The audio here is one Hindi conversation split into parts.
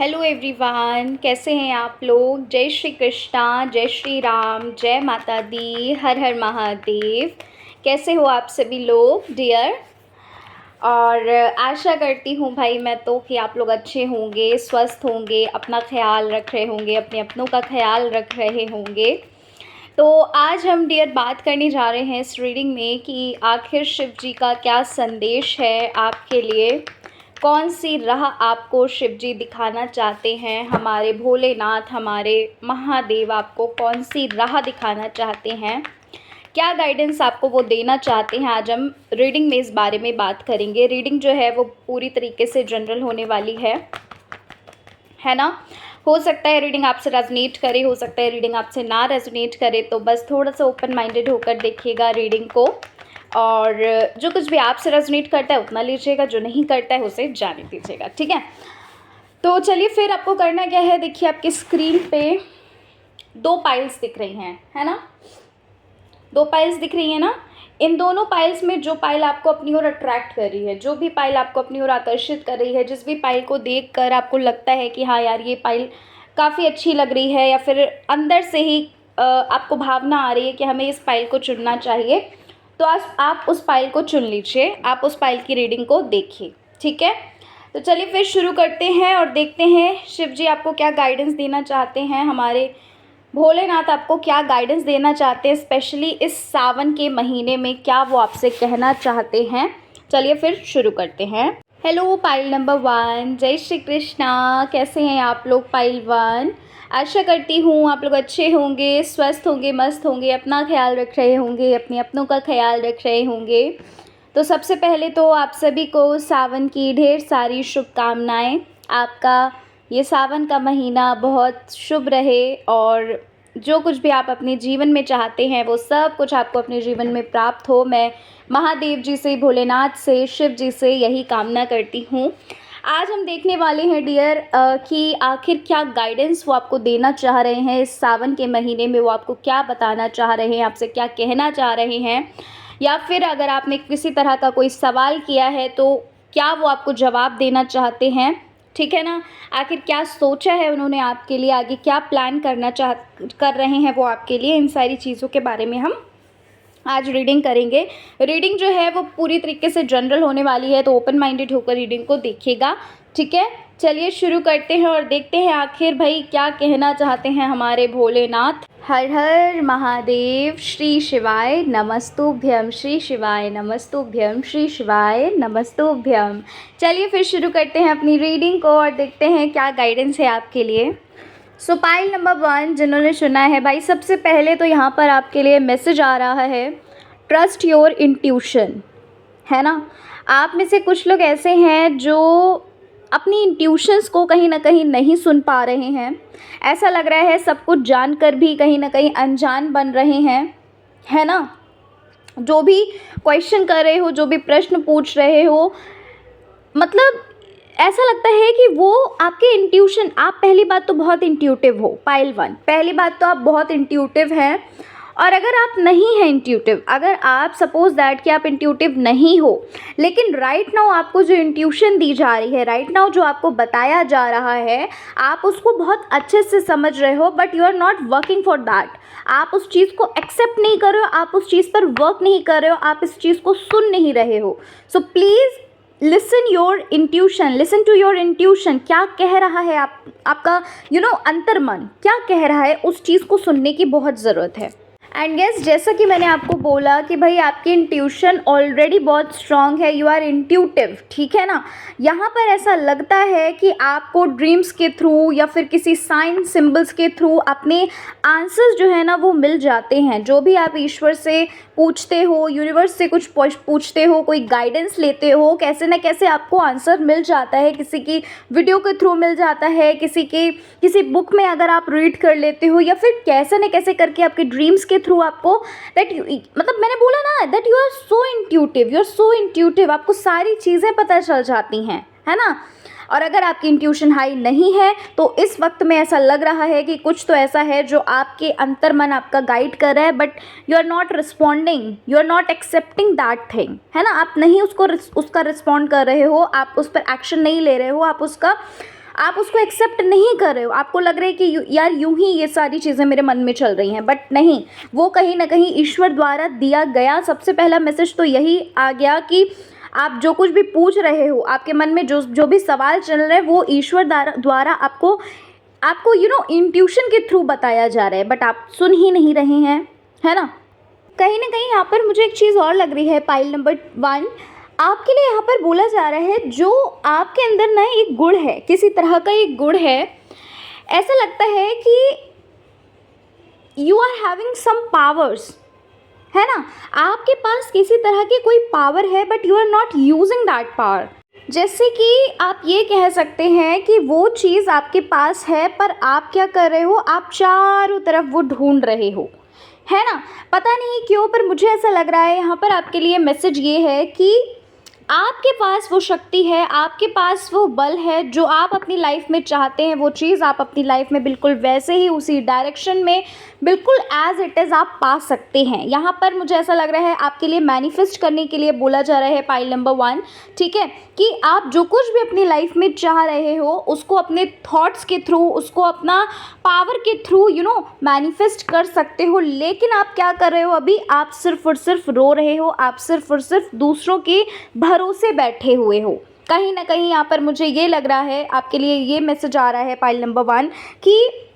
हेलो एवरीवन, कैसे हैं आप लोग। जय श्री कृष्णा, जय श्री राम, जय माता दी, हर हर महादेव। कैसे हो आप सभी लोग डियर। और आशा करती हूँ भाई मैं तो कि आप लोग अच्छे होंगे, स्वस्थ होंगे, अपना ख्याल रख रहे होंगे, अपने अपनों का ख्याल रख रहे होंगे। तो आज हम डियर बात करने जा रहे हैं इस रीडिंग में कि आखिर शिव जी का क्या संदेश है आपके लिए। कौन सी राह आपको शिव जी दिखाना चाहते हैं, हमारे भोलेनाथ, हमारे महादेव आपको कौन सी राह दिखाना चाहते हैं, क्या गाइडेंस आपको वो देना चाहते हैं। आज हम रीडिंग में इस बारे में बात करेंगे। रीडिंग जो है वो पूरी तरीके से जनरल होने वाली है ना। हो सकता है रीडिंग आपसे रेजोनेट करे, हो सकता है रीडिंग आपसे ना रेजोनेट करे, तो बस थोड़ा सा ओपन माइंडेड होकर देखिएगा रीडिंग को। और जो कुछ भी आपसे रेजोनेट करता है उतना लीजिएगा, जो नहीं करता है उसे जाने दीजिएगा, ठीक है। तो चलिए फिर आपको करना क्या है, देखिए आपकी स्क्रीन पे दो पाइल्स दिख रही हैं, है ना। दो पाइल्स दिख रही है ना। इन दोनों पाइल्स में जो पाइल आपको अपनी ओर अट्रैक्ट कर रही है, जो भी पाइल आपको अपनी ओर आकर्षित कर रही है, जिस भी पाइल को देखकर आपको लगता है कि हाँ यार ये पाइल काफ़ी अच्छी लग रही है, या फिर अंदर से ही आपको भावना आ रही है कि हमें इस पाइल को चुनना चाहिए, तो आप उस पाइल को चुन लीजिए, आप उस पाइल की रीडिंग को देखिए, ठीक है। तो चलिए फिर शुरू करते हैं और देखते हैं शिव जी आपको क्या गाइडेंस देना चाहते हैं, हमारे भोलेनाथ आपको क्या गाइडेंस देना चाहते हैं, स्पेशली इस सावन के महीने में क्या वो आपसे कहना चाहते हैं। चलिए फिर शुरू करते हैं। हेलो पाइल नंबर 1, जय श्री कृष्णा। कैसे हैं आप लोग पाइल 1। आशा करती हूँ आप लोग अच्छे होंगे, स्वस्थ होंगे, मस्त होंगे, अपना ख्याल रख रहे होंगे, अपने अपनों का ख्याल रख रहे होंगे। तो सबसे पहले तो आप सभी को सावन की ढेर सारी शुभकामनाएं। आपका ये सावन का महीना बहुत शुभ रहे और जो कुछ भी आप अपने जीवन में चाहते हैं वो सब कुछ आपको अपने जीवन में प्राप्त हो। मैं महादेव जी से, भोलेनाथ से, शिव जी से यही कामना करती हूँ। आज हम देखने वाले हैं डियर कि आखिर क्या गाइडेंस वो आपको देना चाह रहे हैं इस सावन के महीने में, वो आपको क्या बताना चाह रहे हैं, आपसे क्या कहना चाह रहे हैं, या फिर अगर आपने किसी तरह का कोई सवाल किया है तो क्या वो आपको जवाब देना चाहते हैं, ठीक है ना। आखिर क्या सोचा है उन्होंने आपके लिए, आगे क्या प्लान कर रहे हैं वो आपके लिए, इन सारी चीज़ों के बारे में हम आज रीडिंग करेंगे। रीडिंग जो है वो पूरी तरीके से जनरल होने वाली है, तो ओपन माइंडेड होकर रीडिंग को देखिएगा, ठीक है। चलिए शुरू करते हैं और देखते हैं आखिर भाई क्या कहना चाहते हैं हमारे भोलेनाथ। हर हर महादेव, श्री शिवाय नमस्तुभ्यम, श्री शिवाय नमस्तुभ्यम, श्री शिवाय नमस्तुभ्यम। चलिए फिर शुरू करते हैं अपनी रीडिंग को और देखते हैं क्या गाइडेंस है आपके लिए। सो पाइल नंबर 1 जिन्होंने चुना है भाई, सबसे पहले तो यहाँ पर आपके लिए मैसेज आ रहा है, ट्रस्ट योर इंट्यूशन, है ना। आप में से कुछ लोग ऐसे हैं जो अपनी इंट्यूशंस को कहीं ना कहीं नहीं सुन पा रहे हैं। ऐसा लग रहा है सब कुछ जानकर भी कहीं ना कहीं अनजान बन रहे हैं, है ना। जो भी क्वेश्चन कर रहे हो, जो भी प्रश्न पूछ रहे हो, मतलब ऐसा लगता है कि वो आपके इंट्यूशन, आप पहली बात तो बहुत इंट्यूटिव हो पाइल 1, पहली बात तो आप बहुत इंट्यूटिव हैं। और अगर आप नहीं हैं इंट्यूटिव, अगर आप सपोज दैट कि आप इंट्यूटिव नहीं हो, लेकिन राइट नाउ आपको जो इंट्यूशन दी जा रही है, राइट नाउ जो आपको बताया जा रहा है, आप उसको बहुत अच्छे से समझ रहे हो, but you are not working for that. आप उस चीज़ को एक्सेप्ट नहीं कर रहे हो, आप उस चीज़ पर वर्क नहीं कर रहे हो, आप इस चीज़ को सुन नहीं रहे हो। So please listen your intuition, listen to your intuition. क्या कह रहा है आपका अंतर्मन क्या कह रहा है, उस चीज़ को सुनने की बहुत ज़रूरत है। एंड यस, जैसा कि मैंने आपको बोला कि भाई आपकी इंट्यूशन ऑलरेडी बहुत स्ट्रांग है, यू आर इंट्यूटिव, ठीक है ना। यहाँ पर ऐसा लगता है कि आपको ड्रीम्स के थ्रू या फिर किसी साइन सिंबल्स के थ्रू अपने आंसर्स जो है ना वो मिल जाते हैं। जो भी आप ईश्वर से पूछते हो, यूनिवर्स से कुछ पूछते हो, कोई गाइडेंस लेते हो, कैसे ना कैसे आपको आंसर मिल जाता है। किसी की वीडियो के थ्रू मिल जाता है, किसी बुक में अगर आप रीड कर लेते हो, या फिर कैसे न कैसे करके आपके ड्रीम्स के थ्रू आपको मतलब मैंने बोला ना that you are so intuitive, you are so intuitive, आपको सारी चीज़ें पता चल जाती हैं, है ना। और अगर आपकी इंट्यूशन हाई नहीं है तो इस वक्त में ऐसा लग रहा है कि कुछ तो ऐसा है जो आपके अंतर्मन आपका गाइड कर रहा है, but you are not responding, you are not accepting that thing, है ना। आप नहीं उसका रिस्पॉन्ड कर रहे हो, आप उस पर एक्शन नहीं ले रहे हो, आप उसको एक्सेप्ट नहीं कर रहे हो, आपको लग रहा है कि यार यूं ही ये सारी चीज़ें मेरे मन में चल रही हैं, बट नहीं, वो कहीं ना कहीं ईश्वर द्वारा दिया गया सबसे पहला मैसेज तो यही आ गया कि आप जो कुछ भी पूछ रहे हो, आपके मन में जो जो भी सवाल चल रहे हैं, वो ईश्वर द्वारा आपको आपको इंट्यूशन के थ्रू बताया जा रहा है, बट आप सुन ही नहीं रहे हैं, है ना। कहीं ना कहीं यहाँ पर मुझे एक चीज़ और लग रही है, पाइल नंबर 1, आपके लिए यहाँ पर बोला जा रहा है जो आपके अंदर ना एक गुण है, किसी तरह का एक गुण है, ऐसा लगता है कि you are having some powers, है ना, आपके पास किसी तरह की कोई पावर है, but you are not using that power. जैसे कि आप ये कह सकते हैं कि वो चीज़ आपके पास है, पर आप क्या कर रहे हो, आप चारों तरफ वो ढूंढ रहे हो, है ना। पता नहीं क्यों, पर मुझे ऐसा लग रहा है यहाँ पर आपके लिए मैसेज ये है कि आपके पास वो शक्ति है, आपके पास वो बल है, जो आप अपनी लाइफ में चाहते हैं, वो चीज़ आप अपनी लाइफ में बिल्कुल वैसे ही उसी डायरेक्शन में बिल्कुल एज इट इज़ आप पा सकते हैं। यहाँ पर मुझे ऐसा लग रहा है आपके लिए मैनिफेस्ट करने के लिए बोला जा रहा है, पाइल नंबर 1, ठीक है, कि आप जो कुछ भी अपनी लाइफ में चाह रहे हो उसको अपने थॉट्स के थ्रू, उसको अपना पावर के थ्रू मैनिफेस्ट कर सकते हो। लेकिन आप क्या कर रहे हो, अभी आप सिर्फ और सिर्फ रो रहे हो, आप सिर्फ और सिर्फ दूसरों के भरोसे बैठे हुए हो। कहीं ना कहीं यहाँ पर मुझे ये लग रहा है आपके लिए ये मैसेज आ रहा है, पाइल नंबर 1, कि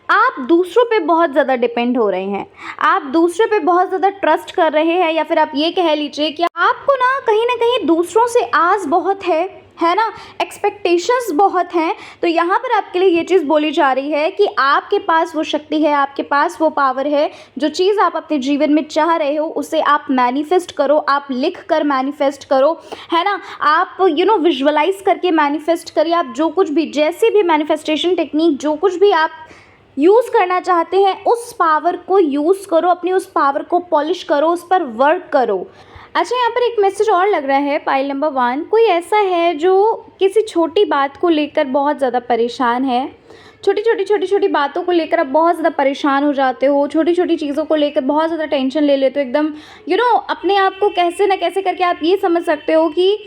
आप दूसरों पे बहुत ज़्यादा डिपेंड हो रहे हैं, आप दूसरों पे बहुत ज़्यादा ट्रस्ट कर रहे हैं, या फिर आप ये कह लीजिए कि आपको ना कहीं दूसरों से आस बहुत है ना, एक्सपेक्टेशंस बहुत हैं। तो यहाँ पर आपके लिए ये चीज़ बोली जा रही है कि आपके पास वो शक्ति है, आपके पास वो पावर है, जो चीज़ आप अपने जीवन में चाह रहे हो उसे आप मैनिफेस्ट करो, आप लिख कर मैनिफेस्ट करो, है ना, आप विजुअलाइज करके मैनिफेस्ट करिए। आप जो कुछ भी, जैसे भी मैनिफेस्टेशन टेक्निक, जो कुछ भी आप यूज़ करना चाहते हैं, उस पावर को यूज़ करो, अपनी उस पावर को पॉलिश करो, उस पर वर्क करो। अच्छा, यहाँ पर एक मैसेज और लग रहा है, पाइल नंबर 1, कोई ऐसा है जो किसी छोटी बात को लेकर बहुत ज़्यादा परेशान है, छोटी छोटी बातों को लेकर आप बहुत ज़्यादा परेशान हो जाते हो, छोटी छोटी चीज़ों को लेकर बहुत ज़्यादा टेंशन ले लेते हो, एकदम अपने आप को कैसे न कैसे करके आप ये समझ सकते हो कि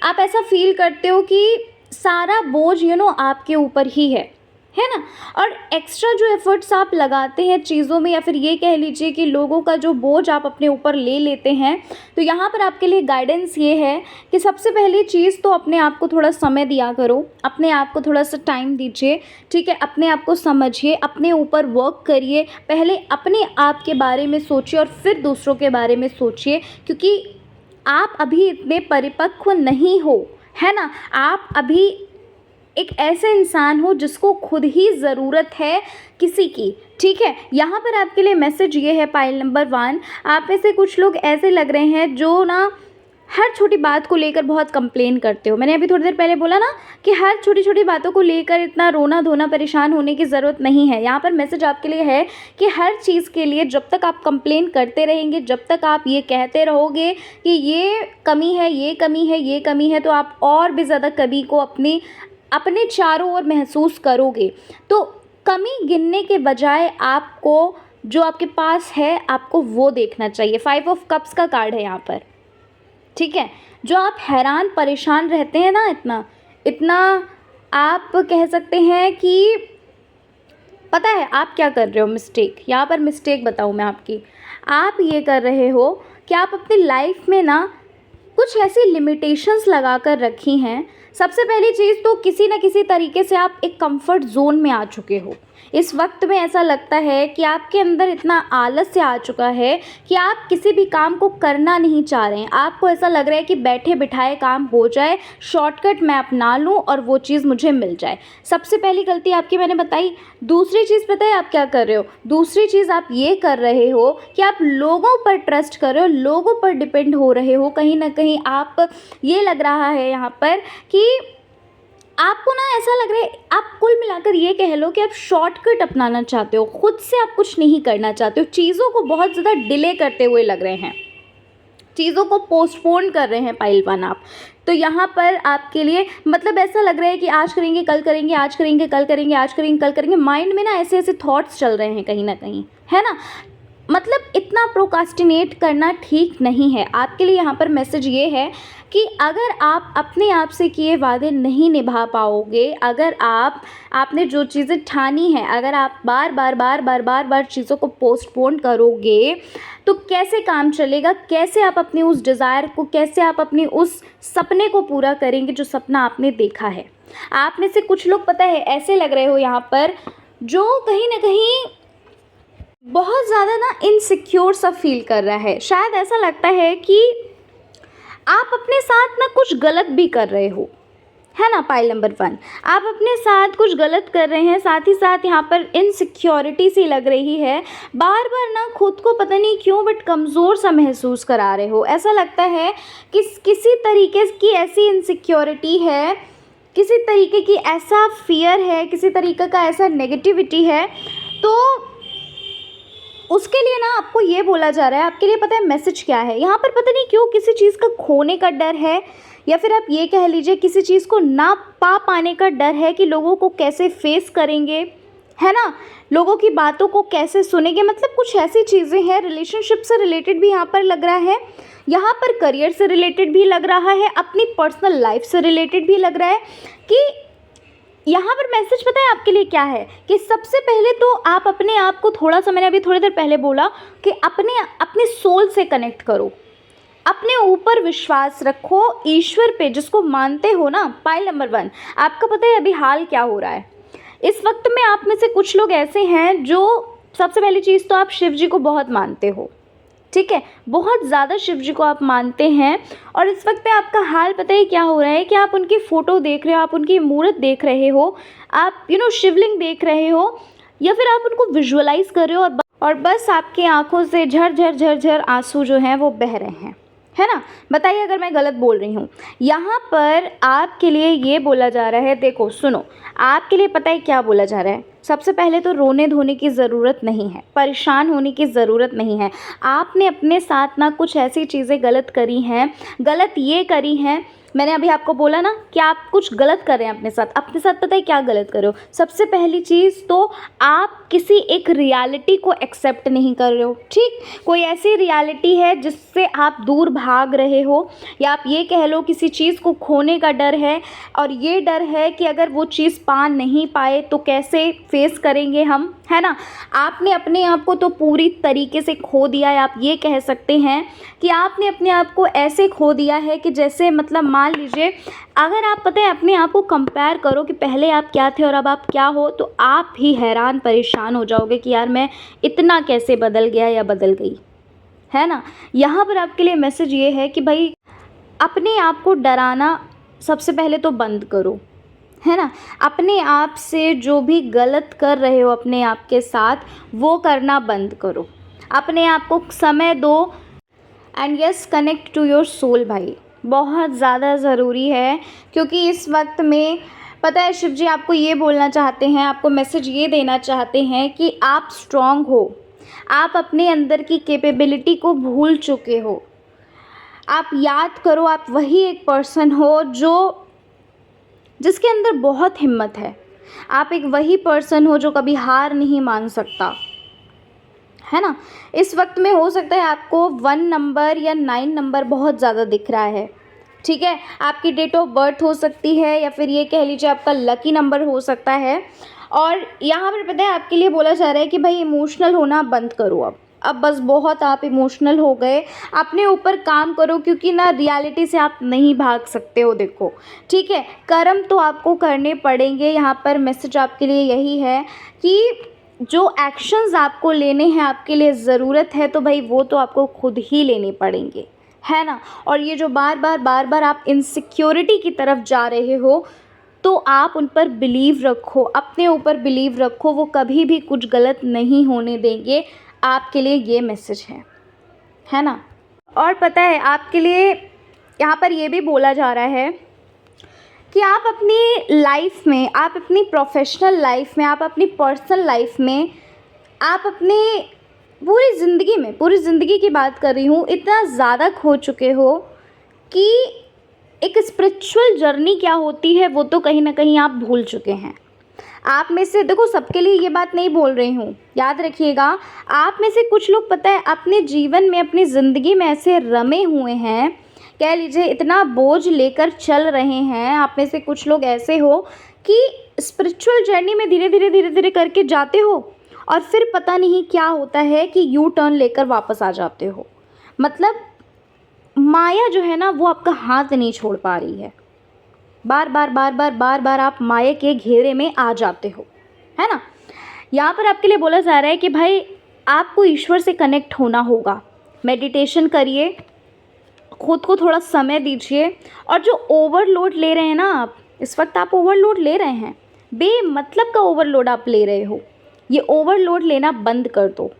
आप ऐसा फील करते हो कि सारा बोझ आपके ऊपर ही है ना। और एक्स्ट्रा जो एफर्ट्स आप लगाते हैं चीज़ों में, या फिर ये कह लीजिए कि लोगों का जो बोझ आप अपने ऊपर ले लेते हैं, तो यहाँ पर आपके लिए गाइडेंस ये है कि सबसे पहली चीज़ तो अपने आप को थोड़ा समय दिया करो, अपने आप को थोड़ा सा टाइम दीजिए, ठीक है, अपने आप को समझिए, अपने ऊपर वर्क करिए, पहले अपने आप के बारे में सोचिए और फिर दूसरों के बारे में सोचिए, क्योंकि आप अभी इतने परिपक्व नहीं हो, है ना। आप अभी एक ऐसे इंसान हो जिसको खुद ही ज़रूरत है किसी की, ठीक है। यहाँ पर आपके लिए मैसेज ये है, पाइल नंबर 1, आप में से कुछ लोग ऐसे लग रहे हैं जो ना हर छोटी बात को लेकर बहुत कंप्लेन करते हो। मैंने अभी थोड़ी देर पहले बोला ना कि हर छोटी छोटी बातों को लेकर इतना रोना धोना परेशान होने की ज़रूरत नहीं है। यहाँ पर मैसेज आपके लिए है कि हर चीज़ के लिए जब तक आप कंप्लेन करते रहेंगे, जब तक आप ये कहते रहोगे कि ये कमी है, ये कमी है, ये कमी है, तो आप और भी ज़्यादा कमी को अपने चारों ओर महसूस करोगे। तो कमी गिनने के बजाय आपको जो आपके पास है आपको वो देखना चाहिए। 5 ऑफ कप्स का कार्ड है यहाँ पर, ठीक है। जो आप हैरान परेशान रहते हैं ना, इतना आप कह सकते हैं कि पता है आप क्या कर रहे हो, मिस्टेक। यहाँ पर मिस्टेक बताऊँ मैं आपकी, आप ये कर रहे हो कि आप अपनी लाइफ में ना कुछ ऐसी लिमिटेशंस लगा कर रखी हैं। सबसे पहली चीज़ तो किसी न किसी तरीके से आप एक कंफर्ट जोन में आ चुके हो। इस वक्त में ऐसा लगता है कि आपके अंदर इतना आलस्य आ चुका है कि आप किसी भी काम को करना नहीं चाह रहे हैं। आपको ऐसा लग रहा है कि बैठे बिठाए काम हो जाए, शॉर्टकट मैं अपना लूँ और वो चीज़ मुझे मिल जाए। सबसे पहली गलती आपकी मैंने बताई। दूसरी चीज़ पता है आप क्या कर रहे हो? दूसरी चीज़ आप ये कर रहे हो कि आप लोगों पर ट्रस्ट कर रहे हो, लोगों पर डिपेंड हो रहे हो। कहीं ना कहीं आप ये लग रहा है यहाँ पर कि आपको ना ऐसा लग रहा है, आप कुल मिलाकर ये कह लो कि आप शॉर्टकट अपनाना चाहते हो, खुद से आप कुछ नहीं करना चाहते हो, चीज़ों को बहुत ज़्यादा डिले करते हुए लग रहे हैं, चीज़ों को पोस्टपोन कर रहे हैं पाइलवान आप। तो यहाँ पर आपके लिए मतलब ऐसा लग रहा है कि आज करेंगे कल करेंगे, आज करेंगे कल करेंगे, आज करेंगे कल करेंगे। माइंड में ना ऐसे ऐसे थॉट्स चल रहे हैं कहीं ना कहीं, है ना। मतलब इतना प्रोकास्टिनेट करना ठीक नहीं है। आपके लिए यहाँ पर मैसेज ये है कि अगर आप अपने आप से किए वादे नहीं निभा पाओगे, अगर आपने जो चीज़ें ठानी हैं, अगर आप बार बार चीज़ों को पोस्टपोन करोगे तो कैसे काम चलेगा, कैसे आप अपनी उस डिज़ायर को, कैसे आप अपनी उस सपने को पूरा करेंगे जो सपना आपने देखा है। आप में से कुछ लोग पता है ऐसे लग रहे हो यहाँ पर, जो कहीं ना कहीं बहुत ज़्यादा ना इनसिक्योर सा फील कर रहा है। शायद ऐसा लगता है कि आप अपने साथ ना कुछ गलत भी कर रहे हो, है ना। पाइल नंबर 1, आप अपने साथ कुछ गलत कर रहे हैं, साथ ही साथ यहाँ पर इनसिक्योरिटी सी लग रही है। बार बार ना खुद को पता नहीं क्यों बट कमज़ोर सा महसूस करा रहे हो। ऐसा लगता है कि किसी तरीके की ऐसी इनसिक्योरिटी है, किसी तरीके की ऐसा फियर है, किसी तरीके का ऐसा नेगेटिविटी है, तो उसके लिए ना आपको ये बोला जा रहा है। आपके लिए पता है मैसेज क्या है यहाँ पर, पता नहीं क्यों किसी चीज़ का खोने का डर है, या फिर आप ये कह लीजिए किसी चीज़ को ना पा पाने का डर है कि लोगों को कैसे फेस करेंगे, है ना, लोगों की बातों को कैसे सुनेंगे। मतलब कुछ ऐसी चीज़ें हैं, रिलेशनशिप से रिलेटेड भी यहाँ पर लग रहा है, यहाँ पर करियर से रिलेटेड भी लग रहा है, अपनी पर्सनल लाइफ से रिलेटेड भी लग रहा है कि यहाँ पर मैसेज पता है आपके लिए क्या है कि सबसे पहले तो आप अपने आप को थोड़ा सा, मैंने अभी थोड़ी देर पहले बोला कि अपने सोल से कनेक्ट करो, अपने ऊपर विश्वास रखो, ईश्वर पे जिसको मानते हो ना। पाइल नंबर 1, आपका पता है अभी हाल क्या हो रहा है इस वक्त में। आप में से कुछ लोग ऐसे हैं जो, सबसे पहली चीज़ तो आप शिव जी को बहुत मानते हो, ठीक है, बहुत ज़्यादा शिव जी को आप मानते हैं। और इस वक्त पे आपका हाल पता है क्या हो रहा है कि आप उनकी फ़ोटो देख रहे हो, आप उनकी मूर्त देख रहे हो, आप शिवलिंग देख रहे हो, या फिर आप उनको विजुअलाइज़ कर रहे हो, और बस आपकी आंखों से झर आंसू जो हैं वो बह रहे हैं, है ना। बताइए अगर मैं गलत बोल रही हूँ। यहाँ पर आपके लिए ये बोला जा रहा है, देखो सुनो, आपके लिए पता है क्या बोला जा रहा है। सबसे पहले तो रोने धोने की ज़रूरत नहीं है, परेशान होने की ज़रूरत नहीं है। आपने अपने साथ ना कुछ ऐसी चीज़ें गलत करी हैं, गलत ये करी हैं, मैंने अभी आपको बोला ना कि आप कुछ गलत कर रहे हैं अपने साथ पता है क्या गलत कर रहे हो। सबसे पहली चीज़ तो आप किसी एक रियलिटी को एक्सेप्ट नहीं कर रहे हो, ठीक। कोई ऐसी रियलिटी है जिससे आप दूर भाग रहे हो, या आप ये कह लो किसी चीज़ को खोने का डर है, और ये डर है कि अगर वो चीज़ पा नहीं पाए तो कैसे फेस करेंगे हम, है ना। आपने अपने आप को तो पूरी तरीके से खो दिया है। आप ये कह सकते हैं कि आपने अपने आप को ऐसे खो दिया है कि जैसे, मतलब मान लीजिए अगर आप पता है अपने आप को कंपेयर करो कि पहले आप क्या थे और अब आप क्या हो, तो आप ही हैरान परेशान हो जाओगे कि यार मैं इतना कैसे बदल गया या बदल गई, है ना। यहाँ पर आपके लिए मैसेज ये है कि भाई अपने आप को डराना सबसे पहले तो बंद करो, है ना। अपने आप से जो भी गलत कर रहे हो अपने आप के साथ, वो करना बंद करो, अपने आप को समय दो, and yes connect to your soul भाई, बहुत ज़्यादा ज़रूरी है। क्योंकि इस वक्त में पता है शिव जी आपको ये बोलना चाहते हैं, आपको मैसेज ये देना चाहते हैं कि आप स्ट्रॉन्ग हो, आप अपने अंदर की कैपेबिलिटी को भूल चुके हो। आप याद करो, आप वही एक पर्सन हो जिसके अंदर बहुत हिम्मत है। आप एक वही पर्सन हो जो कभी हार नहीं मान सकता, है ना। इस वक्त में हो सकता है आपको 1 नंबर या 9 नंबर बहुत ज़्यादा दिख रहा है, ठीक है। आपकी डेट ऑफ बर्थ हो सकती है, या फिर ये कह लीजिए आपका लकी नंबर हो सकता है। और यहाँ पर पता है आपके लिए बोला जा रहा है कि भाई इमोशनल होना बंद करो, अब बस बहुत आप इमोशनल हो गए, अपने ऊपर काम करो, क्योंकि ना रियलिटी से आप नहीं भाग सकते हो। देखो ठीक है, कर्म तो आपको करने पड़ेंगे। यहाँ पर मैसेज आपके लिए यही है कि जो एक्शंस आपको लेने हैं, आपके लिए ज़रूरत है तो भाई वो तो आपको खुद ही लेने पड़ेंगे, है ना। और ये जो बार बार आप इनसिक्योरिटी की तरफ जा रहे हो, तो आप उन पर बिलीव रखो, अपने ऊपर बिलीव रखो, वो कभी भी कुछ गलत नहीं होने देंगे। आपके लिए ये मैसेज है ना। और पता है आपके लिए यहाँ पर ये भी बोला जा रहा है कि आप अपनी लाइफ में, आप अपनी प्रोफेशनल लाइफ में, आप अपनी पर्सनल लाइफ में, आप अपने पूरी ज़िंदगी की बात कर रही हूँ, इतना ज़्यादा खो चुके हो कि एक स्पिरिचुअल जर्नी क्या होती है वो तो कहीं ना कहीं आप भूल चुके हैं। आप में से देखो, सबके लिए ये बात नहीं बोल रही हूँ, याद रखिएगा। आप में से कुछ लोग पता है अपने जीवन में, अपनी ज़िंदगी में ऐसे रमे हुए हैं, कह लीजिए इतना बोझ लेकर चल रहे हैं। आप में से कुछ लोग ऐसे हो कि स्पिरिचुअल जर्नी में धीरे धीरे करके जाते हो और फिर पता नहीं क्या होता है कि यू टर्न लेकर वापस आ जाते हो। मतलब माया जो है ना वो आपका हाथ नहीं छोड़ पा रही है। बार बार आप माया के घेरे में आ जाते हो, है ना। यहाँ पर आपके लिए बोला जा रहा है कि भाई आपको ईश्वर से कनेक्ट होना होगा। मेडिटेशन करिए, खुद को थोड़ा समय दीजिए। और जो ओवरलोड ले रहे हैं ना आप, इस वक्त आप ओवरलोड ले रहे हैं, बेमतलब का ओवरलोड आप ले रहे हो, ये ओवरलोड लेना बंद कर दो।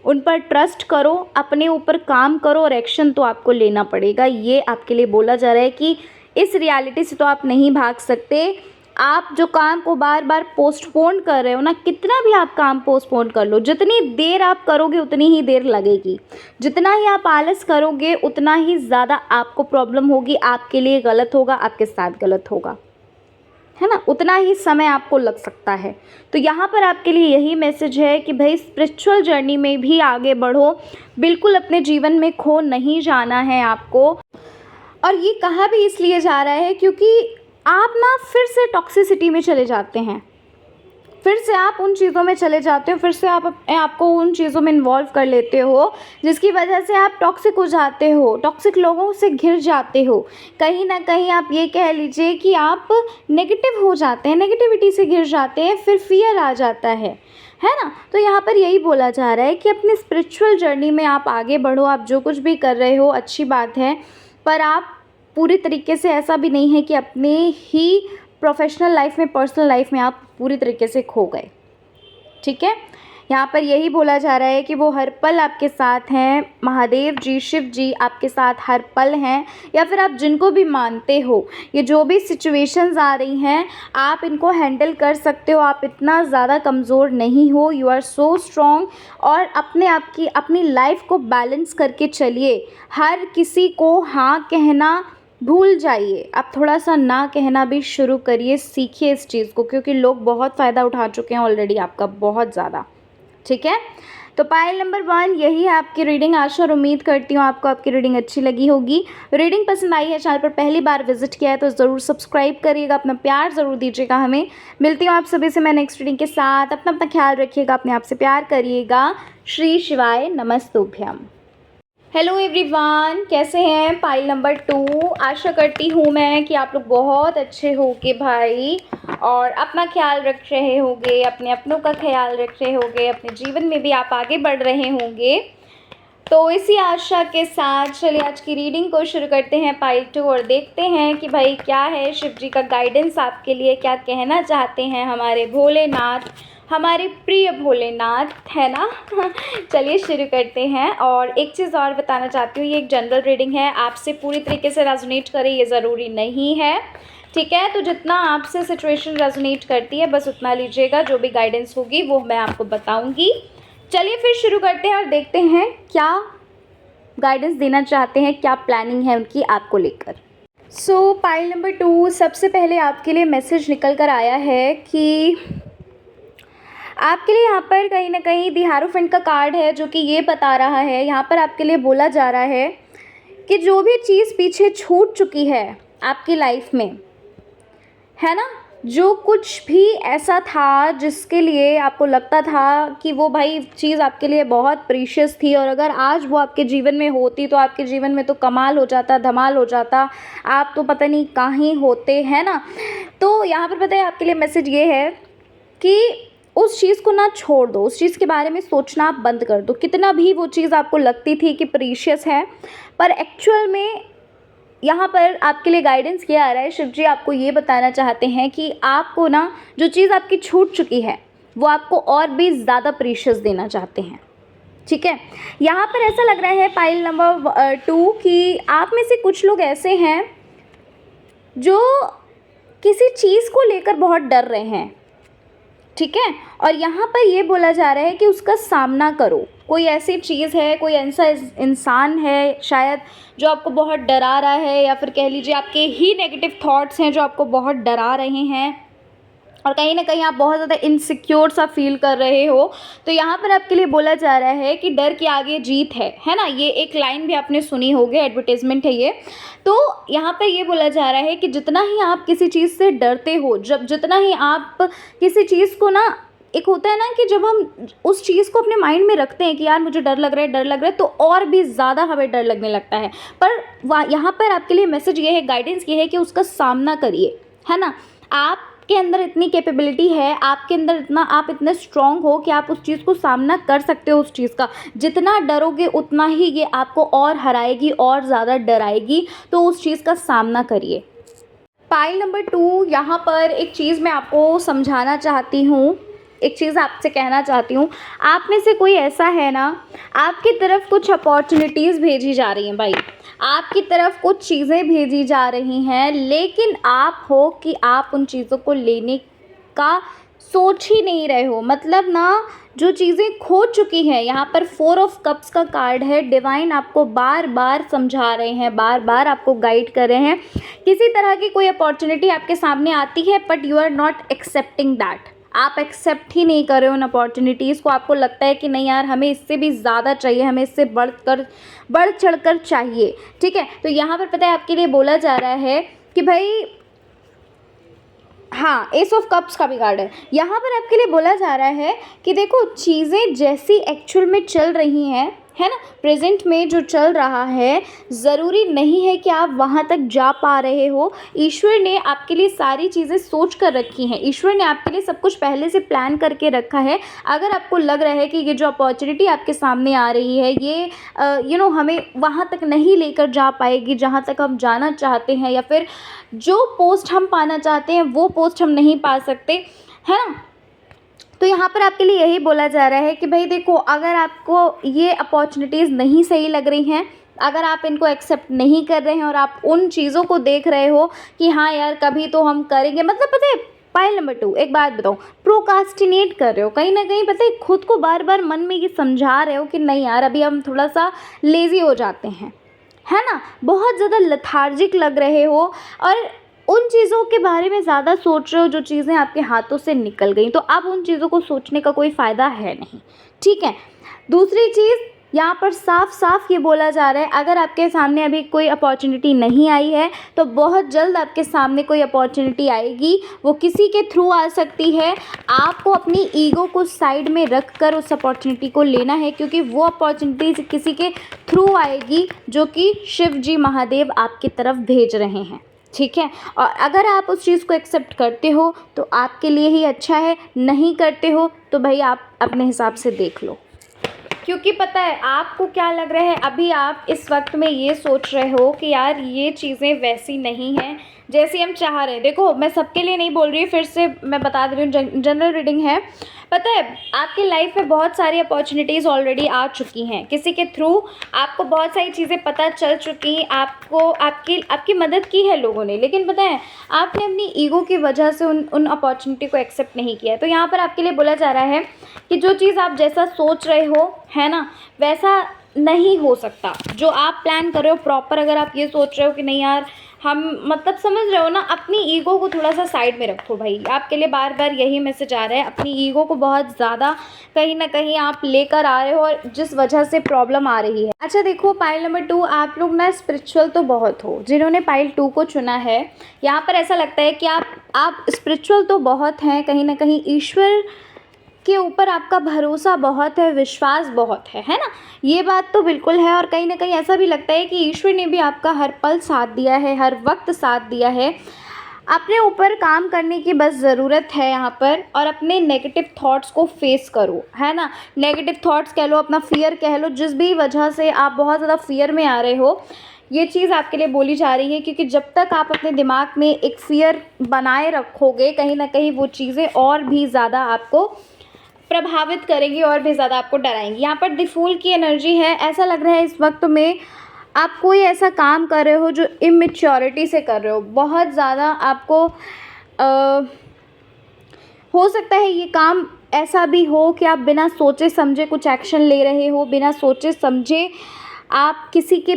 उन पर ट्रस्ट करो, अपने ऊपर काम करो और एक्शन तो आपको लेना पड़ेगा। ये आपके लिए बोला जा रहा है कि इस रियलिटी से तो आप नहीं भाग सकते। आप जो काम को बार बार पोस्टपोन कर रहे हो ना, कितना भी आप काम पोस्टपोन कर लो, जितनी देर आप करोगे उतनी ही देर लगेगी। जितना ही आप आलस करोगे उतना ही ज़्यादा आपको प्रॉब्लम होगी, आपके लिए गलत होगा, आपके साथ गलत होगा, है ना। उतना ही समय आपको लग सकता है। तो यहाँ पर आपके लिए यही मैसेज है कि भाई स्पिरिचुअल जर्नी में भी आगे बढ़ो, बिल्कुल अपने जीवन में खो नहीं जाना है आपको। और ये कहा भी इसलिए जा रहा है क्योंकि आप ना फिर से टॉक्सिसिटी में चले जाते हैं, फिर से आप उन चीज़ों में चले जाते हो, फिर से आप अपने आपको उन चीज़ों में इन्वॉल्व कर लेते हो जिसकी वजह से आप टॉक्सिक हो जाते हो, टॉक्सिक लोगों से घिर जाते हो। कहीं ना कहीं आप ये कह लीजिए कि आप नेगेटिव हो जाते हैं, नेगेटिविटी से घिर जाते हैं, फिर फियर आ जाता है ना। तो यहाँ पर यही बोला जा रहा है कि अपनी स्पिरिचुअल जर्नी में आप आगे बढ़ो। आप जो कुछ भी कर रहे हो अच्छी बात है, पर आप पूरी तरीके से ऐसा भी नहीं है कि अपने ही प्रोफेशनल लाइफ में, पर्सनल लाइफ में आप पूरी तरीके से खो गए, ठीक है। यहाँ पर यही बोला जा रहा है कि वो हर पल आपके साथ हैं। महादेव जी, शिव जी आपके साथ हर पल हैं, या फिर आप जिनको भी मानते हो, ये जो भी सिचुएशंस आ रही हैं आप इनको हैंडल कर सकते हो। आप इतना ज़्यादा कमज़ोर नहीं हो, यू आर सो स्ट्रॉन्ग। और अपने आप की, अपनी लाइफ को बैलेंस करके चलिए। हर किसी को हाँ कहना भूल जाइए, आप थोड़ा सा ना कहना भी शुरू करिए, सीखिए इस चीज़ को, क्योंकि लोग बहुत फ़ायदा उठा चुके हैं ऑलरेडी आपका, बहुत ज़्यादा, ठीक है। तो पायल नंबर 1 यही है आपकी रीडिंग। आशा और उम्मीद करती हूँ आपको आपकी रीडिंग अच्छी लगी होगी। रीडिंग पसंद आई है, चैनल पर पहली बार विजिट किया है तो ज़रूर सब्सक्राइब करिएगा, अपना प्यार ज़रूर दीजिएगा हमें। मिलती हूँ आप सभी से मैं नेक्स्ट रीडिंग के साथ। अपना ख्याल रखिएगा, अपने आप से प्यार करिएगा। श्री शिवाय नमस्तुभ्यम। हेलो एवरीवन, कैसे हैं। पाइल नंबर 2, आशा करती हूँ मैं कि आप लोग बहुत अच्छे होंगे भाई, और अपना ख्याल रख रहे होंगे, अपने अपनों का ख्याल रख रहे होंगे, अपने जीवन में भी आप आगे बढ़ रहे होंगे। तो इसी आशा के साथ चलिए आज की रीडिंग को शुरू करते हैं पाइल 2, और देखते हैं कि भाई क्या है शिव जी का गाइडेंस आपके लिए, क्या कहना चाहते हैं हमारे भोलेनाथ, हमारे प्रिय भोलेनाथ, है ना। चलिए शुरू करते हैं। और एक चीज़ और बताना चाहती हूँ, ये एक जनरल रीडिंग है, आपसे पूरी तरीके से रेजोनेट करे ये ज़रूरी नहीं है, ठीक है। तो जितना आपसे सिचुएशन रेजोनेट करती है बस उतना लीजिएगा, जो भी गाइडेंस होगी वो मैं आपको बताऊँगी। चलिए फिर शुरू करते हैं और देखते हैं क्या गाइडेंस देना चाहते हैं, क्या प्लानिंग है उनकी आपको लेकर। सो पाइल नंबर 2, सबसे पहले आपके लिए मैसेज निकल कर आया है कि आपके लिए यहाँ पर कहीं ना कहीं दी हारोफेंट का कार्ड है, जो कि ये बता रहा है, यहाँ पर आपके लिए बोला जा रहा है कि जो भी चीज़ पीछे छूट चुकी है आपकी लाइफ में, है ना, जो कुछ भी ऐसा था जिसके लिए आपको लगता था कि वो भाई चीज़ आपके लिए बहुत प्रीशियस थी, और अगर आज वो आपके जीवन में होती तो आपके जीवन में तो कमाल हो जाता, धमाल हो जाता, आप तो पता नहीं कहाँ होते, है ना। तो यहाँ पर पता है आपके लिए मैसेज ये है कि उस चीज़ को ना छोड़ दो, उस चीज़ के बारे में सोचना आप बंद कर दो। कितना भी वो चीज़ आपको लगती थी कि प्रीशियस है, पर एक्चुअल में यहाँ पर आपके लिए गाइडेंस किया आ रहा है, शिव जी आपको ये बताना चाहते हैं कि आपको ना जो चीज़ आपकी छूट चुकी है वो आपको और भी ज़्यादा प्रीशियस देना चाहते हैं, ठीक है। यहाँ पर ऐसा लग रहा है पाइल नंबर 2 कि आप में से कुछ लोग ऐसे हैं जो किसी चीज़ को लेकर बहुत डर रहे हैं, ठीक है। और यहाँ पर ये बोला जा रहा है कि उसका सामना करो। कोई ऐसी चीज़ है, कोई ऐसा इंसान है शायद जो आपको बहुत डरा रहा है, या फिर कह लीजिए आपके ही नेगेटिव थॉट्स हैं जो आपको बहुत डरा रहे हैं, और कहीं ना कहीं आप बहुत ज़्यादा इनसिक्योर सा फील कर रहे हो, तो यहाँ पर आपके लिए बोला जा रहा है कि डर के आगे जीत है ना। ये एक लाइन भी आपने सुनी होगी, एडवर्टाइजमेंट है ये। तो यहाँ पर ये बोला जा रहा है कि जितना ही आप किसी चीज़ से डरते हो, जब जितना ही आप किसी चीज़ को ना, एक होता है ना कि जब हम उस चीज़ को अपने माइंड में रखते हैं कि यार मुझे डर लग रहा है, डर लग रहा है, तो और भी ज़्यादा हमें डर लगने लगता है। पर यहाँ पर आपके लिए मैसेज ये है, गाइडेंस ये है कि उसका सामना करिए, है ना। आपके अंदर इतनी कैपेबिलिटी है, आपके अंदर इतना, आप इतने स्ट्रांग हो कि आप उस चीज़ को सामना कर सकते हो। उस चीज़ का जितना डरोगे उतना ही ये आपको और हराएगी और ज़्यादा डराएगी, तो उस चीज़ का सामना करिए। पाइल नंबर 2, यहाँ पर एक चीज़ मैं आपको समझाना चाहती हूँ, एक चीज़ आपसे कहना चाहती हूँ। आप में से कोई ऐसा है ना, आपकी तरफ कुछ अपॉर्चुनिटीज़ भेजी जा रही हैं भाई, आपकी तरफ कुछ चीज़ें भेजी जा रही हैं, लेकिन आप हो कि आप उन चीज़ों को लेने का सोच ही नहीं रहे हो। मतलब ना, जो चीज़ें खो चुकी हैं, यहाँ पर 4 ऑफ कप्स का कार्ड है। डिवाइन आपको बार बार समझा रहे हैं, बार बार आपको गाइड कर रहे हैं। किसी तरह की कोई अपॉर्चुनिटी आपके सामने आती है, but you are not accepting that. आप एक्सेप्ट ही नहीं कर रहे हो उन अपॉर्चुनिटीज़ को। आपको लगता है कि नहीं यार, हमें इससे भी ज़्यादा चाहिए, हमें इससे बढ़ चढ़ कर चाहिए, ठीक है। तो यहाँ पर पता है आपके लिए बोला जा रहा है कि भाई, हाँ, एस ऑफ कप्स का भी कार्ड है। यहाँ पर आपके लिए बोला जा रहा है कि देखो, चीज़ें जैसी एक्चुअल में चल रही हैं, है ना, प्रेजेंट में जो चल रहा है, ज़रूरी नहीं है कि आप वहाँ तक जा पा रहे हो। ईश्वर ने आपके लिए सारी चीज़ें सोच कर रखी हैं, ईश्वर ने आपके लिए सब कुछ पहले से प्लान करके रखा है। अगर आपको लग रहा है कि ये जो अपॉर्चुनिटी आपके सामने आ रही है, ये हमें वहाँ तक नहीं लेकर जा पाएगी जहाँ तक हम जाना चाहते हैं, या फिर जो पोस्ट हम पाना चाहते हैं वो पोस्ट हम नहीं पा सकते, है ना, तो यहाँ पर आपके लिए यही बोला जा रहा है कि भाई देखो, अगर आपको ये अपॉर्चुनिटीज़ नहीं सही लग रही हैं, अगर आप इनको एक्सेप्ट नहीं कर रहे हैं और आप उन चीज़ों को देख रहे हो कि हाँ यार कभी तो हम करेंगे, मतलब पता है, पाइल नंबर 2, एक बात बताऊँ, प्रोकास्टिनेट कर रहे हो कहीं ना कहीं, पता है, खुद को बार बार मन में ये समझा रहे हो कि नहीं यार, अभी हम थोड़ा सा लेज़ी हो जाते हैं, है ना, बहुत ज़्यादा लथार्जिक लग रहे हो और उन चीज़ों के बारे में ज़्यादा सोच रहे हो जो चीज़ें आपके हाथों से निकल गई। तो अब उन चीज़ों को सोचने का कोई फ़ायदा है नहीं, ठीक है। दूसरी चीज़, यहाँ पर साफ साफ ये बोला जा रहा है, अगर आपके सामने अभी कोई अपॉर्चुनिटी नहीं आई है, तो बहुत जल्द आपके सामने कोई अपॉर्चुनिटी आएगी। वो किसी के थ्रू आ सकती है। आपको अपनी ईगो को साइड में रख कर उस अपॉर्चुनिटी को लेना है, क्योंकि वो अपॉर्चुनिटी किसी के थ्रू आएगी जो कि शिव जी महादेव आपकी तरफ भेज रहे हैं, ठीक है। और अगर आप उस चीज़ को एक्सेप्ट करते हो तो आपके लिए ही अच्छा है, नहीं करते हो तो भाई आप अपने हिसाब से देख लो। क्योंकि पता है आपको क्या लग रहा है, अभी आप इस वक्त में ये सोच रहे हो कि यार ये चीज़ें वैसी नहीं हैं जैसी हम चाह रहे हैं। देखो, मैं सबके लिए नहीं बोल रही, फिर से मैं बता दे रही हूँ, जनरल रीडिंग है। पता है आपकी लाइफ में बहुत सारी अपॉर्चुनिटीज़ ऑलरेडी आ चुकी हैं, किसी के थ्रू आपको बहुत सारी चीज़ें पता चल चुकी, आपको आपकी मदद की है लोगों ने, लेकिन पता है आपने अपनी ईगो की वजह से उन अपॉर्चुनिटी को एक्सेप्ट नहीं किया है। तो यहाँ पर आपके लिए बोला जा रहा है कि जो चीज़ आप जैसा सोच रहे हो, है ना, वैसा नहीं हो सकता। जो आप प्लान कर रहे हो प्रॉपर, अगर आप ये सोच रहे हो कि नहीं यार हम, मतलब समझ रहे हो ना, अपनी ईगो को थोड़ा सा साइड में रखो भाई। आपके लिए बार बार यही मैसेज आ रहा है, अपनी ईगो को बहुत ज़्यादा कहीं ना कहीं आप लेकर आ रहे हो और जिस वजह से प्रॉब्लम आ रही है। अच्छा देखो, पाइल नंबर 2, आप लोग ना स्पिरिचुअल तो बहुत हो, जिन्होंने पाइल 2 को चुना है, यहाँ पर ऐसा लगता है कि आप स्पिरिचुअल तो बहुत हैं, कहीं ना कहीं ईश्वर के ऊपर आपका भरोसा बहुत है, विश्वास बहुत है ना, ये बात तो बिल्कुल है। और कहीं ना कहीं ऐसा भी लगता है कि ईश्वर ने भी आपका हर पल साथ दिया है, हर वक्त साथ दिया है। अपने ऊपर काम करने की बस ज़रूरत है यहाँ पर, और अपने नेगेटिव थॉट्स को फेस करो, है ना। नेगेटिव थॉट्स कह लो, अपना फियर कह लो, जिस भी वजह से आप बहुत ज़्यादा फियर में आ रहे हो, ये चीज़ आपके लिए बोली जा रही है। क्योंकि जब तक आप अपने दिमाग में एक फ़ियर बनाए रखोगे, कहीं ना कहीं वो चीज़ें और भी ज़्यादा आपको प्रभावित करेंगी और भी ज़्यादा आपको डराएंगी। यहाँ पर द फूल की एनर्जी है। ऐसा लग रहा है इस वक्त में आप कोई ऐसा काम कर रहे हो जो इमेच्योरिटी से कर रहे हो, बहुत ज़्यादा आपको हो सकता है ये काम ऐसा भी हो कि आप बिना सोचे समझे कुछ एक्शन ले रहे हो, बिना सोचे समझे आप किसी के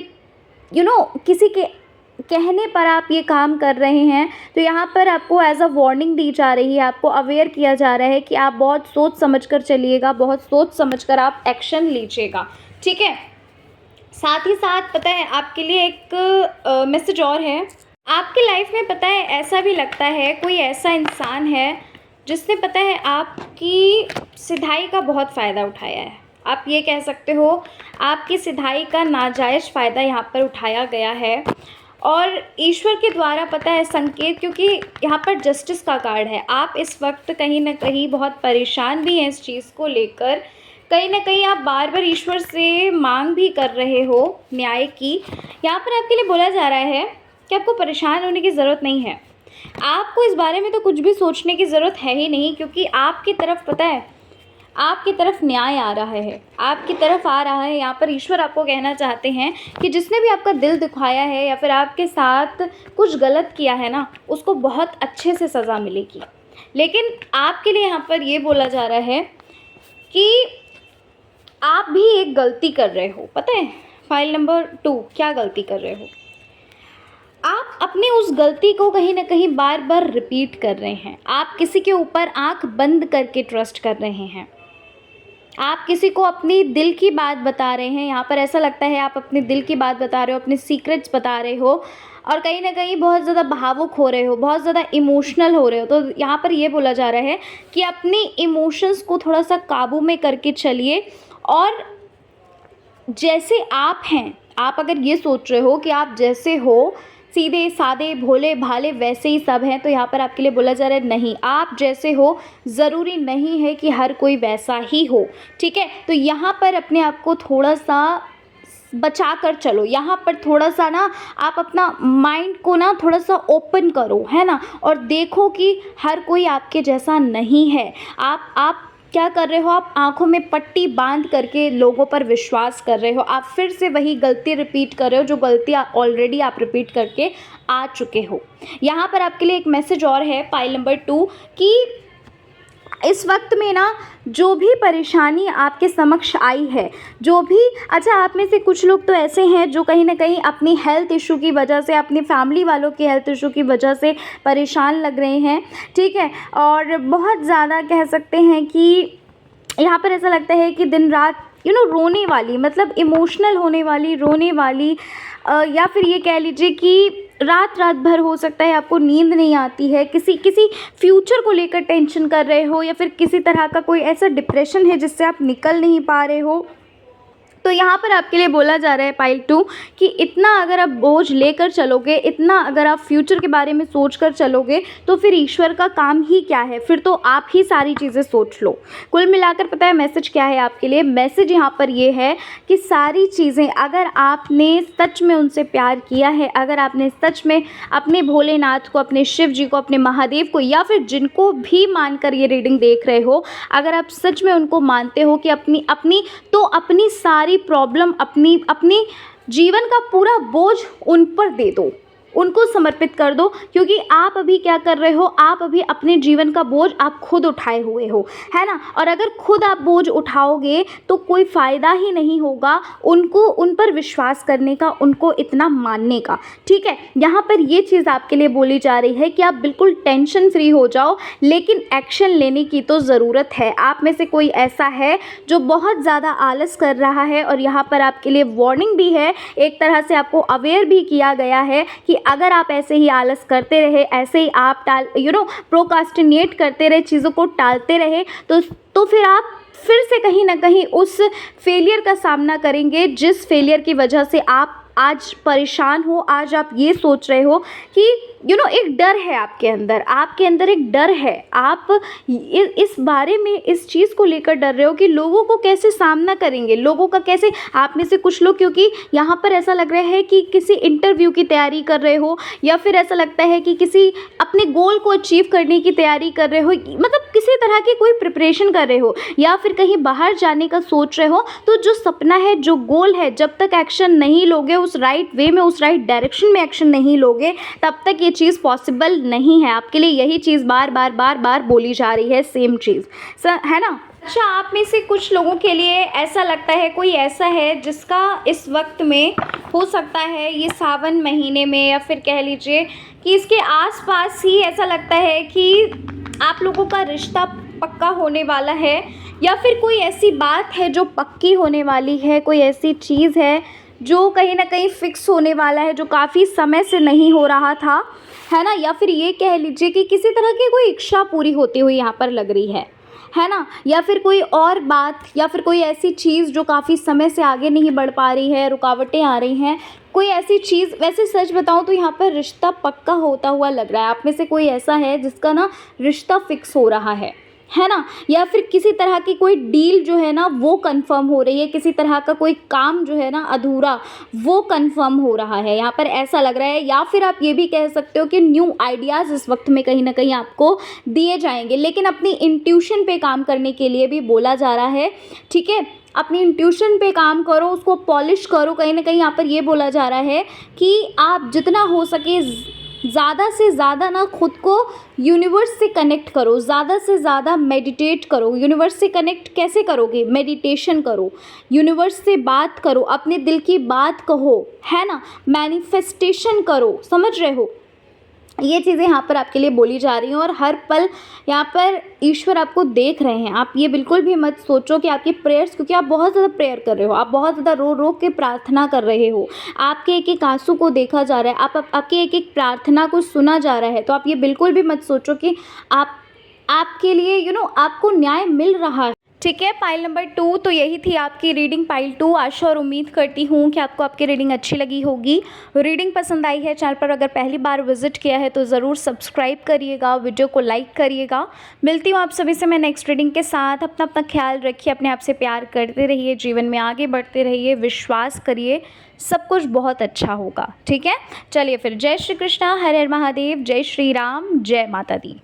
किसी के कहने पर आप ये काम कर रहे हैं, तो यहाँ पर आपको एज़ अ वार्निंग दी जा रही है, आपको अवेयर किया जा रहा है कि आप बहुत सोच समझ कर चलिएगा, बहुत सोच समझ कर आप एक्शन लीजिएगा, ठीक है। साथ ही साथ पता है आपके लिए एक मैसेज और है। आपकी लाइफ में पता है ऐसा भी लगता है कोई ऐसा इंसान है जिसने पता है आपकी सिधाई का बहुत फ़ायदा उठाया है। आप ये कह सकते हो आपकी सिधाई का नाजायज़ फ़ायदा यहाँ पर उठाया गया है, और ईश्वर के द्वारा पता है संकेत, क्योंकि यहाँ पर जस्टिस का कार्ड है। आप इस वक्त कहीं ना कहीं बहुत परेशान भी हैं इस चीज़ को लेकर, कहीं ना कहीं आप बार बार ईश्वर से मांग भी कर रहे हो न्याय की। यहाँ पर आपके लिए बोला जा रहा है कि आपको परेशान होने की ज़रूरत नहीं है, आपको इस बारे में तो कुछ भी सोचने की ज़रूरत है ही नहीं, क्योंकि आपकी तरफ पता है आपकी तरफ न्याय आ रहा है, आपकी तरफ आ रहा है। यहाँ पर ईश्वर आपको कहना चाहते हैं कि जिसने भी आपका दिल दुखाया है या फिर आपके साथ कुछ गलत किया है ना, उसको बहुत अच्छे से सज़ा मिलेगी। लेकिन आपके लिए यहाँ पर ये बोला जा रहा है कि आप भी एक गलती कर रहे हो। पता है फाइल नंबर 2 क्या गलती कर रहे हो? आप अपनी उस गलती को कहीं ना कहीं बार बार रिपीट कर रहे हैं। आप किसी के ऊपर आंख बंद करके ट्रस्ट कर रहे हैं, आप किसी को अपनी दिल की बात बता रहे हैं। यहाँ पर ऐसा लगता है आप अपने दिल की बात बता रहे हो, अपने सीक्रेट्स बता रहे हो, और कहीं ना कहीं बहुत ज़्यादा भावुक हो रहे हो, बहुत ज़्यादा इमोशनल हो रहे हो। तो यहाँ पर ये बोला जा रहा है कि अपनी इमोशंस को थोड़ा सा काबू में करके चलिए, और जैसे आप हैं, आप अगर ये सोच रहे हो कि आप जैसे हो सीधे सादे भोले भाले वैसे ही सब हैं, तो यहाँ पर आपके लिए बोला जा रहा है नहीं, आप जैसे हो ज़रूरी नहीं है कि हर कोई वैसा ही हो, ठीक है। तो यहाँ पर अपने आप को थोड़ा सा बचा कर चलो, यहाँ पर थोड़ा सा ना आप अपना माइंड को ना थोड़ा सा ओपन करो, है ना, और देखो कि हर कोई आपके जैसा नहीं है। आप क्या कर रहे हो? आप आंखों में पट्टी बांध करके लोगों पर विश्वास कर रहे हो, आप फिर से वही गलती रिपीट कर रहे हो जो गलती ऑलरेडी आप रिपीट करके आ चुके हो। यहाँ पर आपके लिए एक मैसेज और है पाइल नंबर 2 कि इस वक्त में ना जो भी परेशानी आपके समक्ष आई है, जो भी, अच्छा आप में से कुछ लोग तो ऐसे हैं जो कहीं ना कहीं अपनी हेल्थ इशू की वजह से, अपनी फैमिली वालों की हेल्थ इशू की वजह से परेशान लग रहे हैं, ठीक है। और बहुत ज़्यादा कह सकते हैं कि यहाँ पर ऐसा लगता है कि दिन रात रोने वाली, मतलब इमोशनल होने वाली, रोने वाली, या फिर ये कह लीजिए कि रात रात भर हो सकता है आपको नींद नहीं आती है, किसी फ्यूचर को लेकर टेंशन कर रहे हो, या फिर किसी तरह का कोई ऐसा डिप्रेशन है जिससे आप निकल नहीं पा रहे हो। तो यहाँ पर आपके लिए बोला जा रहा है पाइल 2 कि इतना अगर आप बोझ लेकर चलोगे, इतना अगर आप फ्यूचर के बारे में सोच कर चलोगे, तो फिर ईश्वर का काम ही क्या है, फिर तो आप ही सारी चीज़ें सोच लो। कुल मिलाकर पता है मैसेज क्या है आपके लिए? मैसेज यहाँ पर ये है कि सारी चीज़ें, अगर आपने सच में उनसे प्यार किया है, अगर आपने सच में अपने भोलेनाथ को, अपने शिव जी को, अपने महादेव को, या फिर जिनको भी मानकर ये रीडिंग देख रहे हो, अगर आप सच में उनको मानते हो कि अपनी सारी प्रॉब्लम, अपनी जीवन का पूरा बोझ उन पर दे दो, उनको समर्पित कर दो। क्योंकि आप अभी क्या कर रहे हो, आप अभी अपने जीवन का बोझ आप खुद उठाए हुए हो, है ना। और अगर खुद आप बोझ उठाओगे तो कोई फ़ायदा ही नहीं होगा उनको, उन पर विश्वास करने का, उनको इतना मानने का, ठीक है। यहाँ पर ये चीज़ आपके लिए बोली जा रही है कि आप बिल्कुल टेंशन फ्री हो जाओ, लेकिन एक्शन लेने की तो ज़रूरत है। आप में से कोई ऐसा है जो बहुत ज़्यादा आलस कर रहा है, और यहाँ पर आपके लिए वार्निंग भी है, एक तरह से आपको अवेयर भी किया गया है कि अगर आप ऐसे ही आलस करते रहे, ऐसे ही आप प्रोकास्टिनेट करते रहे, चीज़ों को टालते रहे, तो फिर आप फिर से कहीं ना कहीं उस फेलियर का सामना करेंगे, जिस फेलियर की वजह से आप आज परेशान हो। आज आप ये सोच रहे हो कि एक डर है आपके अंदर एक डर है। आप इस बारे में, इस चीज़ को लेकर डर रहे हो कि लोगों को कैसे सामना करेंगे, लोगों का कैसे। आप में से कुछ लोग, क्योंकि यहाँ पर ऐसा लग रहा है कि किसी इंटरव्यू की तैयारी कर रहे हो, या फिर ऐसा लगता है कि किसी अपने गोल को अचीव करने की तैयारी कर रहे हो, मतलब किसी तरह की कोई प्रिपरेशन कर रहे हो, या फिर कहीं बाहर जाने का सोच रहे हो। तो जो सपना है, जो गोल है, जब तक एक्शन नहीं लोगे, उस राइट वे में, उस राइट डायरेक्शन में एक्शन नहीं लोगे, तब तक ये चीज़ पॉसिबल नहीं है। आपके लिए यही चीज़ बार बार बोली जा रही है, सेम चीज़, है ना। अच्छा, आप में से कुछ लोगों के लिए ऐसा लगता है, कोई ऐसा है जिसका इस वक्त में हो सकता है ये सावन महीने में या फिर कह लीजिए कि इसके आसपास ही ऐसा लगता है कि आप लोगों का रिश्ता पक्का होने वाला है, या फिर कोई ऐसी बात है जो पक्की होने वाली है, कोई ऐसी चीज़ है जो कहीं ना कहीं फिक्स होने वाला है, जो काफ़ी समय से नहीं हो रहा था, है ना। या फिर ये कह लीजिए कि किसी तरह की कोई इच्छा पूरी होती हुई यहाँ पर लग रही है ना। या फिर कोई और बात, या फिर कोई ऐसी चीज़ जो काफ़ी समय से आगे नहीं बढ़ पा रही है, रुकावटें आ रही हैं, कोई ऐसी चीज़। वैसे सच बताऊं तो यहाँ पर रिश्ता पक्का होता हुआ लग रहा है। आप में से कोई ऐसा है जिसका ना रिश्ता फिक्स हो रहा है ना। या फिर किसी तरह की कोई डील जो है ना वो कंफर्म हो रही है, किसी तरह का कोई काम जो है ना अधूरा वो कंफर्म हो रहा है, यहाँ पर ऐसा लग रहा है। या फिर आप ये भी कह सकते हो कि न्यू आइडियाज़ इस वक्त में कहीं ना कहीं आपको दिए जाएंगे, लेकिन अपनी इंट्यूशन पे काम करने के लिए भी बोला जा रहा है, ठीक है। अपनी इंट्यूशन पे काम करो, उसको पॉलिश करो। कहीं ना कहीं यहाँ पर ये बोला जा रहा है कि आप जितना हो सके ज़्यादा से ज़्यादा ना खुद को यूनिवर्स से कनेक्ट करो, ज़्यादा से ज़्यादा मेडिटेट करो। यूनिवर्स से कनेक्ट कैसे करोगे? मेडिटेशन करो, यूनिवर्स से बात करो, अपने दिल की बात कहो, है ना। मैनिफेस्टेशन करो, समझ रहे हो। ये चीज़ें यहाँ पर आपके लिए बोली जा रही हैं और हर पल यहाँ पर ईश्वर आपको देख रहे हैं। आप ये बिल्कुल भी मत सोचो कि आपकी प्रेयर्स, क्योंकि आप बहुत ज़्यादा प्रेयर कर रहे हो, आप बहुत ज़्यादा रो रो के प्रार्थना कर रहे हो, आपके एक एक आंसू को देखा जा रहा है, आपकी एक एक प्रार्थना को सुना जा रहा है। तो आप ये बिल्कुल भी मत सोचो कि आपके लिए आपको न्याय मिल रहा है, ठीक है। पाइल नंबर 2 तो यही थी आपकी रीडिंग, पाइल 2। आशा और उम्मीद करती हूँ कि आपको आपकी रीडिंग अच्छी लगी होगी। रीडिंग पसंद आई है, चैनल पर अगर पहली बार विजिट किया है तो ज़रूर सब्सक्राइब करिएगा, वीडियो को लाइक करिएगा। मिलती हूँ आप सभी से मैं नेक्स्ट रीडिंग के साथ। अपना ख्याल रखिए, अपने आप से प्यार करते रहिए, जीवन में आगे बढ़ते रहिए, विश्वास करिए, सब कुछ बहुत अच्छा होगा, ठीक है। चलिए फिर, जय श्री कृष्णा, हर हर महादेव, जय श्री राम, जय माता दी।